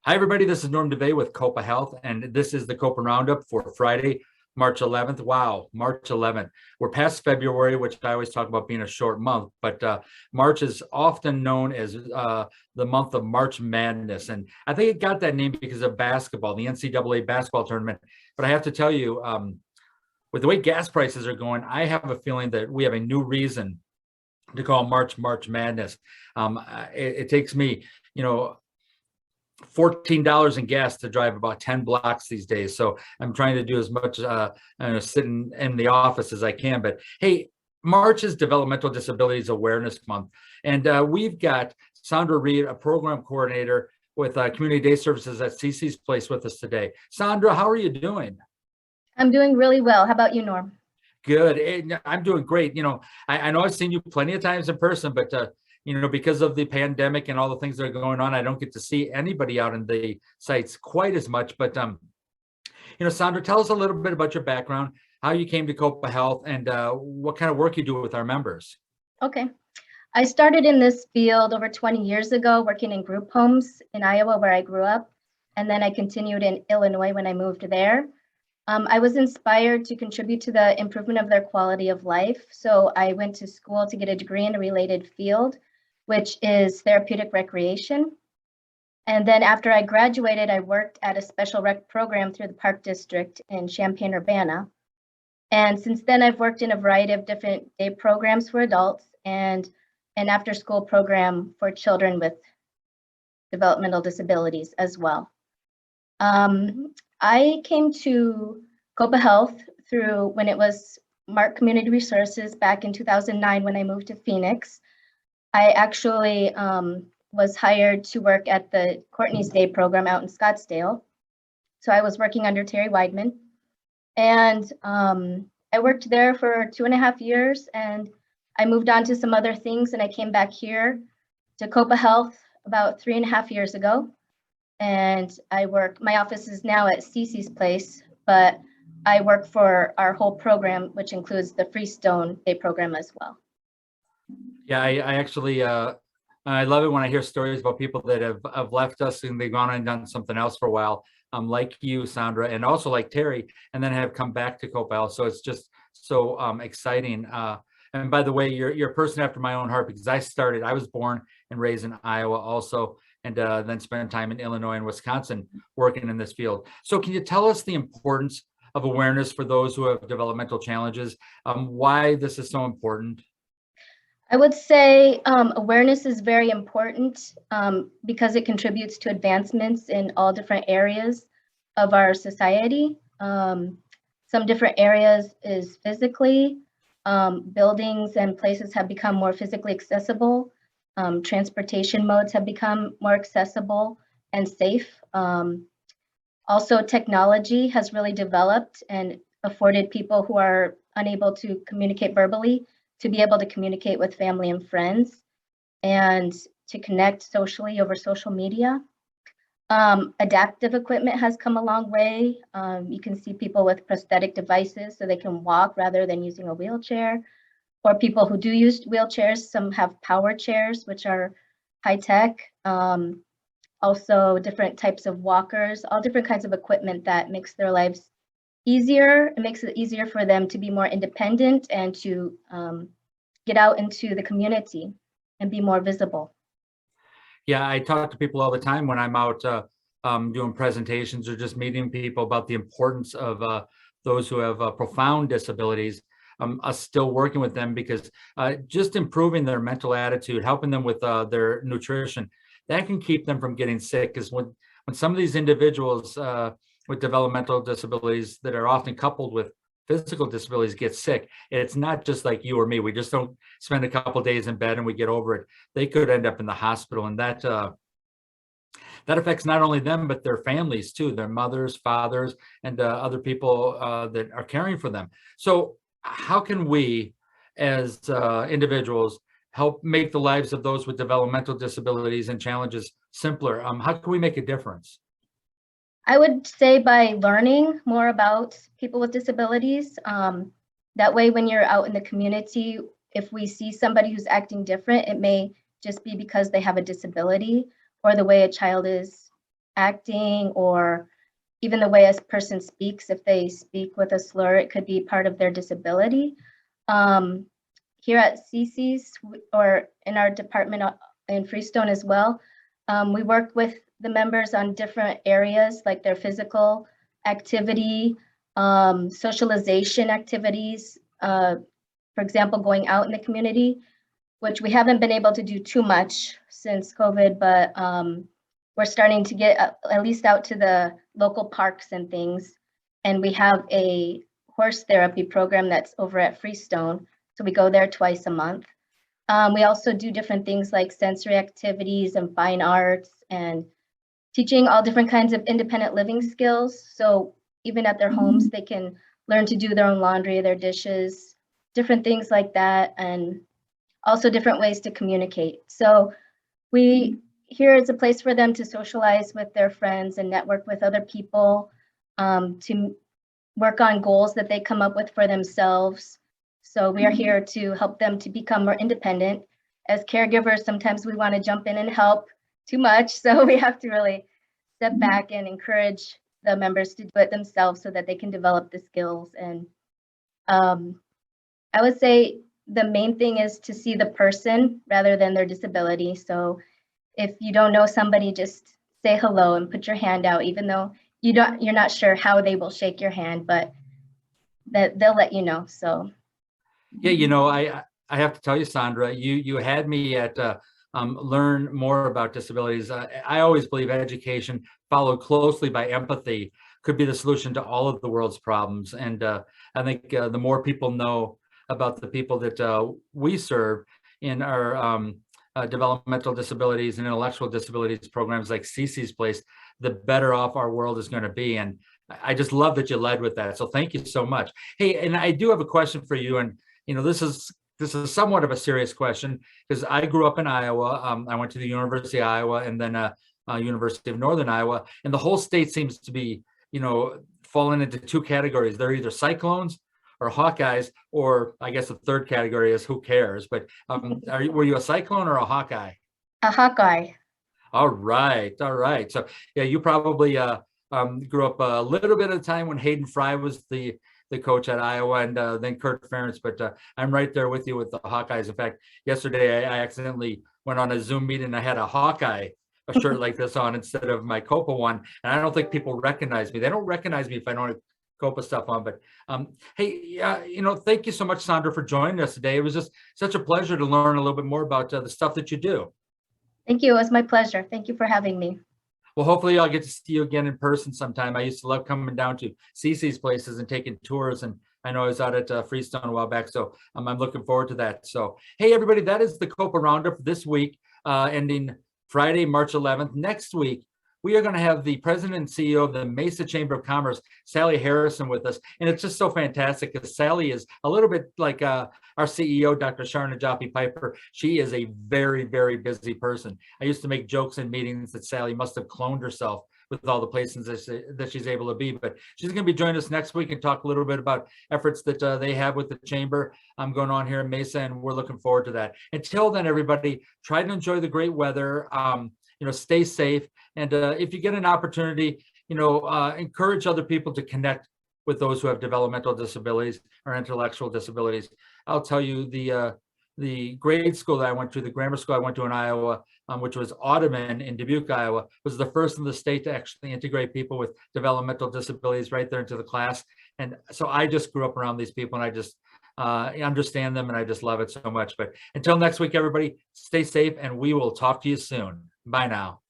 Hi, everybody. This is Norm DeVay with Copa Health, and this is the Copa Roundup for Friday, March 11th. Wow, March 11th. We're past February, which I always talk about being a short month, but March is often known as the month of March Madness. And I think it got that name because of basketball, the NCAA basketball tournament. But I have to tell you, with the way gas prices are going, I have a feeling that we have a new reason to call March Madness. It takes me, $14 in gas to drive about 10 blocks these days. So I'm trying to do as much sitting in the office as I can. But hey, March is Developmental Disabilities Awareness Month. And we've got Sondra Reed, a program coordinator with Community Day Services at CC's Place with us today. Sondra, how are you doing? I'm doing really well. How about you, Norm? Good. I'm doing great. I know I've seen you plenty of times in person, but because of the pandemic and all the things that are going on, I don't get to see anybody out in the sites quite as much. But Sondra, tell us a little bit about your background, how you came to Copa Health, and what kind of work you do with our members. Okay. I started in this field over 20 years ago, working in group homes in Iowa, where I grew up. And then I continued in Illinois when I moved there. I was inspired to contribute to the improvement of their quality of life. So I went to school to get a degree in a related field, which is therapeutic recreation. And then after I graduated, I worked at a special rec program through the Park District in Champaign-Urbana. And since then, I've worked in a variety of different day programs for adults and an after-school program for children with developmental disabilities as well. I came to Copa Health through when it was Mark Community Resources back in 2009 when I moved to Phoenix. I actually was hired to work at the Courtney's Day program out in Scottsdale. So I was working under Terry Weidman. And I worked there for 2.5 years, and I moved on to some other things, and I came back here to Copa Health about 3.5 years ago. And my office is now at CC's Place, but I work for our whole program, which includes the Freestone Day program as well. Yeah, I actually, I love it when I hear stories about people that have left us and they've gone and done something else for a while, like you, Sondra, and also like Terry, and then have come back to Copa Health. So it's just so exciting. And by the way, you're a person after my own heart, because I was born and raised in Iowa also, and then spent time in Illinois and Wisconsin working in this field. So can you tell us the importance of awareness for those who have developmental challenges, why this is so important? I would say awareness is very important because it contributes to advancements in all different areas of our society. Some different areas is physically, buildings and places have become more physically accessible. Transportation modes have become more accessible and safe. Also, technology has really developed and afforded people who are unable to communicate verbally to be able to communicate with family and friends and to connect socially over social media. Adaptive equipment has come a long way. You can see people with prosthetic devices so they can walk rather than using a wheelchair, or people who do use wheelchairs. Some have power chairs, which are high tech. Also different types of walkers, all different kinds of equipment that makes their lives easier. It makes it easier for them to be more independent and to get out into the community and be more visible. Yeah, I talk to people all the time when I'm out doing presentations or just meeting people about the importance of those who have profound disabilities, us still working with them, because just improving their mental attitude, helping them with their nutrition, that can keep them from getting sick. Because when some of these individuals with developmental disabilities that are often coupled with physical disabilities get sick, it's not just like you or me. We just don't spend a couple of days in bed and we get over it. They could end up in the hospital, and that affects not only them but their families too, their mothers, fathers, and other people that are caring for them. So how can we as individuals help make the lives of those with developmental disabilities and challenges simpler? How can we make a difference? I would say by learning more about people with disabilities. That way, when you're out in the community, if we see somebody who's acting different, it may just be because they have a disability or the way a child is acting, or even the way a person speaks. If they speak with a slur, it could be part of their disability. Here at CC's, or in our department in Freestone as well, we work with the members on different areas like their physical activity, socialization activities, for example, going out in the community, which we haven't been able to do too much since COVID, but we're starting to get at least out to the local parks and things. And we have a horse therapy program that's over at Freestone. So we go there twice a month. We also do different things like sensory activities and fine arts, and teaching all different kinds of independent living skills. So even at their homes, they can learn to do their own laundry, their dishes, different things like that, and also different ways to communicate. So here is a place for them to socialize with their friends and network with other people, to work on goals that they come up with for themselves. So we are here to help them to become more independent. As caregivers, sometimes we want to jump in and help too much. So we have to really step back and encourage the members to do it themselves so that they can develop the skills. And I would say the main thing is to see the person rather than their disability. So if you don't know somebody, just say hello and put your hand out, even though you're not sure how they will shake your hand, but that they'll let you know. So yeah, you know, I have to tell you, Sondra, you had me at learn more about disabilities. I always believe education followed closely by empathy could be the solution to all of the world's problems. And I think the more people know about the people that we serve in our developmental disabilities and intellectual disabilities programs like CC's Place, the better off our world is going to be. And I just love that you led with that. So thank you so much. Hey, and I do have a question for you. And you know, this is somewhat of a serious question because I grew up in Iowa. I went to the University of Iowa and then University of Northern Iowa, and the whole state seems to be, you know, falling into two categories. They're either cyclones or Hawkeyes, or I guess the third category is who cares. But were you a cyclone or a Hawkeye? a Hawkeye. All right, all right. So yeah, you probably grew up a little bit of the time when Hayden Fry was the coach at Iowa, and then Kurt Ferentz, but I'm right there with you with the Hawkeyes. In fact, yesterday I accidentally went on a Zoom meeting and I had a Hawkeye a shirt like this on instead of my Copa one, and I don't think people recognize me. They don't recognize me if I don't have Copa stuff on. But hey, you know, thank you so much, Sondra, for joining us today. It was just such a pleasure to learn a little bit more about the stuff that you do. Thank you. It was my pleasure. Thank you for having me. Well, hopefully I'll get to see you again in person sometime. I used to love coming down to CC's Places and taking tours, and I know I was out at Freestone a while back, so I'm looking forward to that. So, hey, everybody, that is the Copa Roundup this week, ending Friday, March 11th. Next week, we are going to have the president and CEO of the Mesa Chamber of Commerce, Sally Harrison, with us. And it's just so fantastic because Sally is a little bit like our CEO, Dr. Sharna Joppi-Piper. She is a very, very busy person. I used to make jokes in meetings that Sally must have cloned herself with all the places that she's able to be. But she's going to be joining us next week and talk a little bit about efforts that they have with the chamber going on here in Mesa, and we're looking forward to that. Until then, everybody, try to enjoy the great weather. You know, stay safe. And if you get an opportunity, you know, encourage other people to connect with those who have developmental disabilities or intellectual disabilities. I'll tell you, the grade school that I went to, the grammar school I went to in Iowa, which was Audubon in Dubuque, Iowa, was the first in the state to actually integrate people with developmental disabilities right there into the class. And so I just grew up around these people, and I just understand them, and I just love it so much. But until next week, everybody, stay safe, and we will talk to you soon. Bye now.